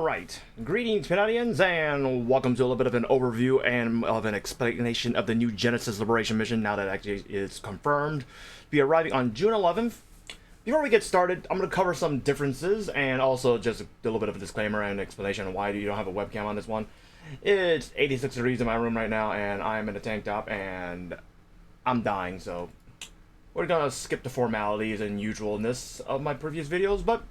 Alright, greetings Canadians, and welcome to a little bit of an overview and of an explanation of the new Genesis Liberation mission now that actually is confirmed to be arriving on June 11th. Before we get started, I'm going to cover some differences and also just a little bit of a disclaimer and explanation on why you don't have a webcam on this one. It's 86 degrees in my room right now and I'm in a tank top and I'm dying, so we're going to skip the formalities and usualness of my previous videos, but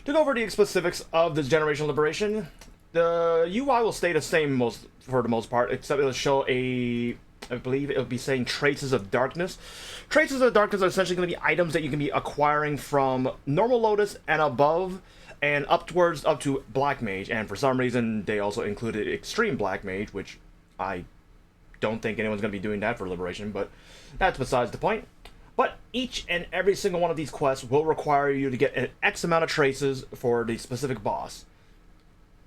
to go over the specifics of this Generation Liberation, the UI will stay the same for the most part, except it'll show I believe it'll be saying Traces of Darkness. Traces of Darkness are essentially going to be items that you can be acquiring from Normal Lotus and above, and upwards up to Black Mage, and for some reason they also included Extreme Black Mage, which I don't think anyone's going to be doing that for Liberation, but that's besides the point. But each and every single one of these quests will require you to get an X amount of traces for the specific boss.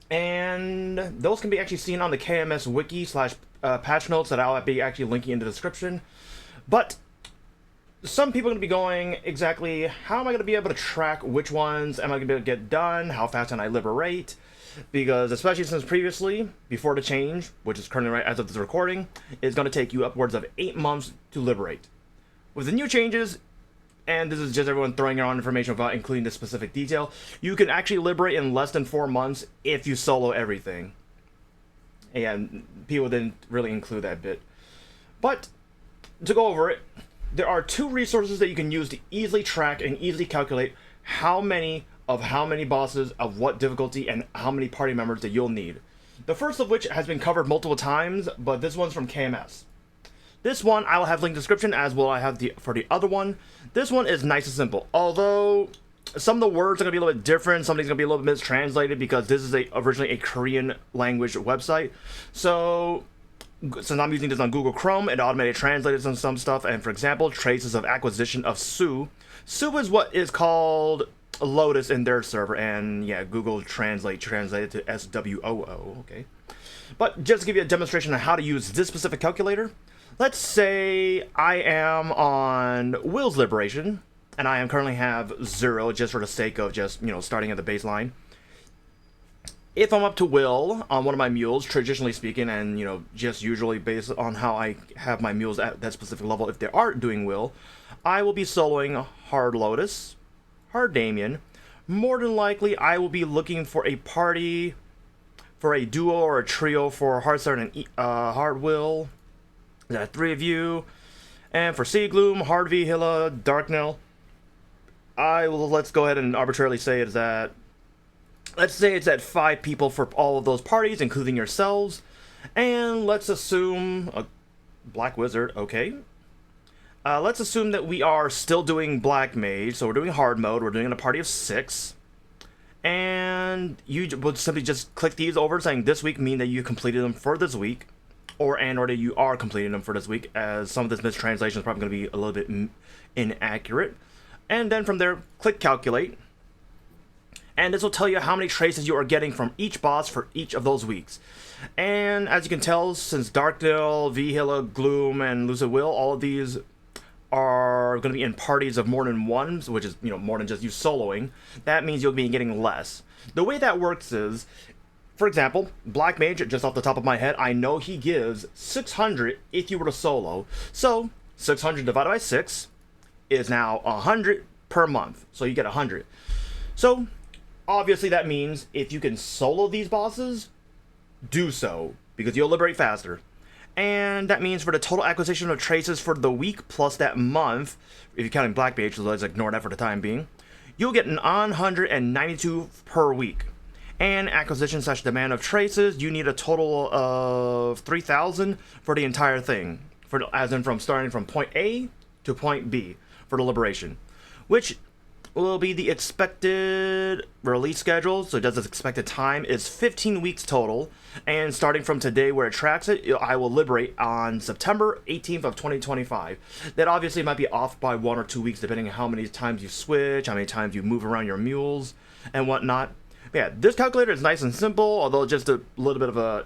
And those can be actually seen on the KMS wiki / patch notes that I'll be actually linking in the description. But some people are going to be going, exactly, how am I going to be able to track which ones am I going to be able to get done? How fast can I liberate? Because especially since previously, before the change, which is currently right as of this recording, it's going to take you upwards of 8 months to liberate. With the new changes, and this is just everyone throwing around information without including the specific detail, you can actually liberate in less than 4 months if you solo everything. And people didn't really include that bit. But, to go over it, there are 2 resources that you can use to easily track and easily calculate how many bosses of what difficulty and how many party members that you'll need. The first of which has been covered multiple times, but this one's from KMS. This one I will have linked in the description, as will I have for the other one. This one is nice and simple, although some of the words are going to be a little bit different. Some of these are going to be a little bit mistranslated because this is originally a Korean language website. So, since I'm using this on Google Chrome, it automatically translated some stuff. And for example, traces of acquisition of Su. Su is what is called Lotus in their server, and yeah, Google translated to SWOO, okay. But just to give you a demonstration on how to use this specific calculator, let's say I am on Will's Liberation, and I currently have 0, just for the sake of just, starting at the baseline. If I'm up to Will on one of my mules, traditionally speaking, and, just usually based on how I have my mules at that specific level, if they aren't doing Will, I will be soloing Hard Lotus, Hard Damien. More than likely, I will be looking for a party, for a duo or a trio for Heartstar and Hard Will. There 3 of you, and for Sea Gloom, Hard V, Hilla, Darknell, let's go ahead and arbitrarily say it's at, let's say it's at 5 people for all of those parties, including yourselves, and let's assume, Black Wizard, okay, let's assume that we are still doing Black Mage, so we're doing hard mode, we're doing a party of 6, and you would simply just click these over saying this week, mean that you completed them for this week, or that you are completing them for this week, as some of this mistranslation is probably going to be a little bit inaccurate. And then from there, click calculate, and this will tell you how many traces you are getting from each boss for each of those weeks. And as you can tell, since Darkdale, Vihilla, Gloom, and Lucid Will, all of these are going to be in parties of more than 1, which is more than just you soloing, that means you'll be getting less. The way that works is, for example, Black Mage, just off the top of my head, I know he gives 600 if you were to solo. So, 600 divided by 6 is now 100 per month. So you get 100. So, obviously that means if you can solo these bosses, do so, because you'll liberate faster. And that means for the total acquisition of traces for the week plus that month, if you're counting Black Mage, so let's ignore that for the time being, you'll get 992 per week. And acquisition / demand of traces, you need a total of 3,000 for the entire thing, as in from starting from point A to point B for the liberation, which will be the expected release schedule. So does its expected time is 15 weeks total, and starting from today where it tracks it, I will liberate on September 18th of 2025. That obviously might be off by 1 or 2 weeks depending on how many times you switch, how many times you move around your mules and whatnot. Yeah, this calculator is nice and simple, although just a little bit of a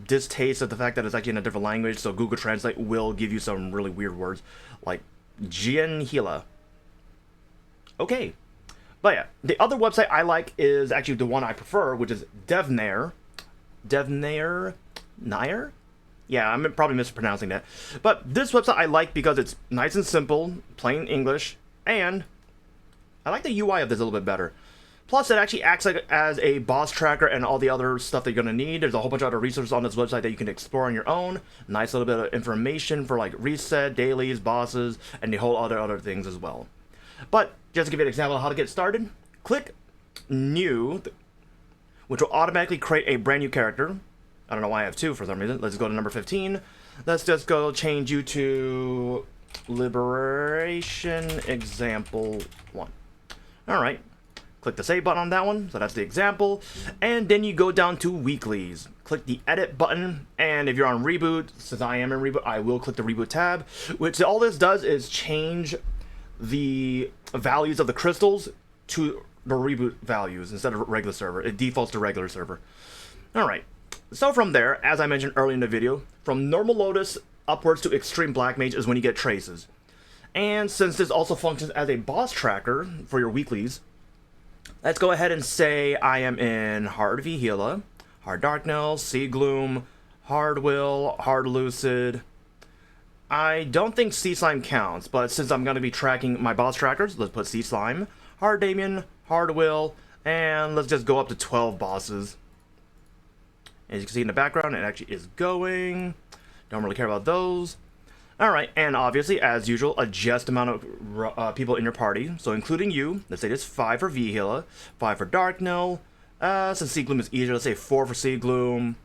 distaste of the fact that it's actually in a different language, so Google Translate will give you some really weird words, like Gian Hila. Okay, But yeah, the other website I like is actually the one I prefer, which is Devnayr. Devnayr? Yeah, I'm probably mispronouncing that. But this website I like because it's nice and simple, plain English, and I like the UI of this a little bit better. Plus, it actually acts like as a boss tracker and all the other stuff that you're going to need. There's a whole bunch of other resources on this website that you can explore on your own. Nice little bit of information for like reset, dailies, bosses, and the whole other things as well. But just to give you an example of how to get started, click New, which will automatically create a brand new character. I don't know why I have two for some reason. Let's go to number 15. Let's just go change you to Liberation Example 1. Alright. Click the save button on that one. So that's the example. And then you go down to weeklies. Click the edit button. And if you're on reboot, since I am in reboot, I will click the reboot tab. Which all this does is change the values of the crystals to the reboot values instead of regular server. It defaults to regular server. Alright. So from there, as I mentioned earlier in the video, from normal Lotus upwards to extreme Black Mage is when you get traces. And since this also functions as a boss tracker for your weeklies, let's go ahead and say I am in Hard Vihila, Hard Darknell, Sea Gloom, Hard Will, Hard Lucid. I don't think Sea Slime counts, but since I'm going to be tracking my boss trackers, let's put Sea Slime, Hard Damien, Hard Will, and let's just go up to 12 bosses. As you can see in the background, it actually is going. Don't really care about those. Alright, and obviously, as usual, adjust the amount of people in your party. So including you, let's say this 5 for Vihila, 5 for Darknell. Since Sea Gloom is easier, let's say 4 for Sea Gloom.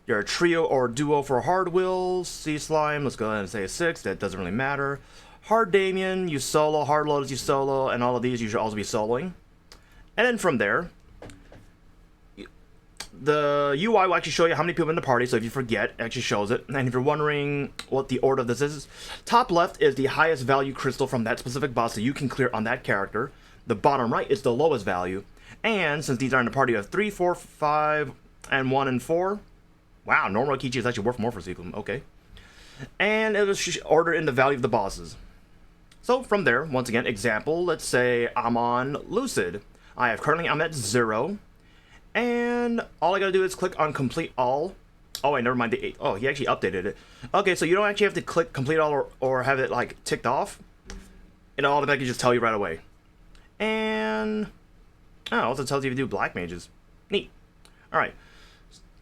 You're a trio or duo for Hard Will, Sea Slime, let's go ahead and say 6, that doesn't really matter. Hard Damien, you solo, Hard Lotus, you solo, and all of these you should also be soloing. And then from there, the UI will actually show you how many people in the party, so if you forget, it actually shows it. And if you're wondering what the order of this is, top left is the highest value crystal from that specific boss that you can clear on that character. The bottom right is the lowest value. And since these are in the party of 3, 4, 5, and 1 and 4, wow, normal Kichi is actually worth more for Sequel. Okay. And it was ordered in the value of the bosses. So from there, once again, example, let's say I'm on Lucid. I'm at 0. And all I gotta do is click on complete all. Oh wait, never mind the 8. Oh, he actually updated it. Okay, so you don't actually have to click complete all or have it like ticked off. It'll automatically just tell you right away. And oh, it also tells you to do black mages. Neat. Alright.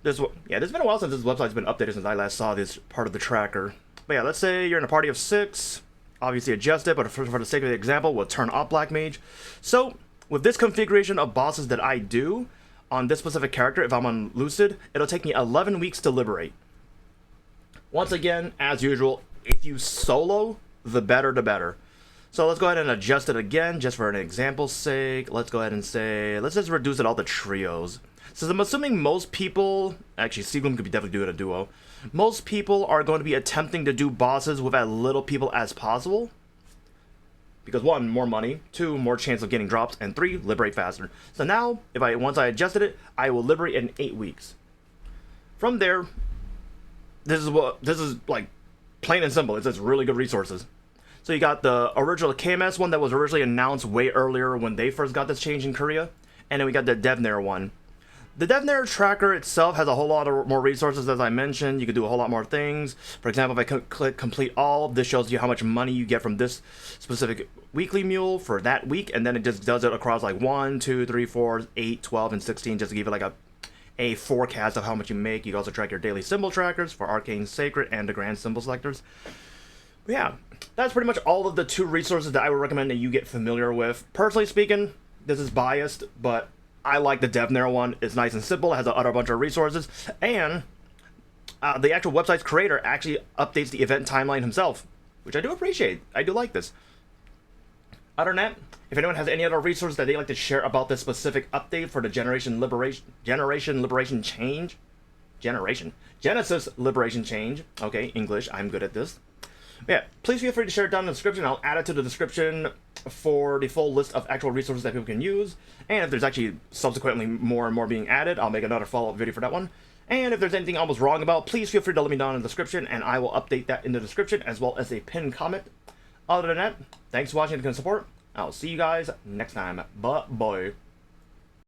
This has been a while since this website's been updated since I last saw this part of the tracker. But yeah, let's say you're in a party of 6. Obviously adjust it, but for the sake of the example, we'll turn off black mage. So with this configuration of bosses that I do on this specific character, if I'm on Lucid, it'll take me 11 weeks to liberate. Once again, as usual, if you solo, the better the better. So let's go ahead and adjust it again, just for an example's sake. Let's go ahead and say, let's just reduce it all to trios. Since I'm assuming most people, actually Seagloom could be definitely doing a duo, most people are going to be attempting to do bosses with as little people as possible. Because 1, more money, 2, more chance of getting drops, and 3, liberate faster. So now, once I adjusted it, I will liberate in 8 weeks. From there, this is like plain and simple. It's just really good resources. So you got the original KMS one that was originally announced way earlier when they first got this change in Korea, and then we got the Devnayr one. The Devnayr tracker itself has a whole lot of more resources, as I mentioned. You can do a whole lot more things. For example, if I click complete all, this shows you how much money you get from this specific weekly mule for that week, and then it just does it across like 1, 2, 3, 4, 8, 12, and 16, just to give it like a forecast of how much you make. You can also track your daily symbol trackers for Arcane Sacred and the Grand Symbol Selectors. But yeah, that's pretty much all of the 2 resources that I would recommend that you get familiar with. Personally speaking, this is biased, but I like the Devnayr one. It's nice and simple. It has a bunch of resources. And the actual website's creator actually updates the event timeline himself, which I do appreciate. I do like this. Other than that, if anyone has any other resources that they'd like to share about this specific update for the Genesis Liberation Change. Okay, English. I'm good at this. Yeah, please feel free to share it down in the description. I'll add it to the description for the full list of actual resources that people can use. And if there's actually subsequently more and more being added, I'll make another follow-up video for that one. And if there's anything I was wrong about, please feel free to let me down in the description, and I will update that in the description as well as a pinned comment. Other than that, thanks for watching and support. I'll see you guys next time. Bye-bye.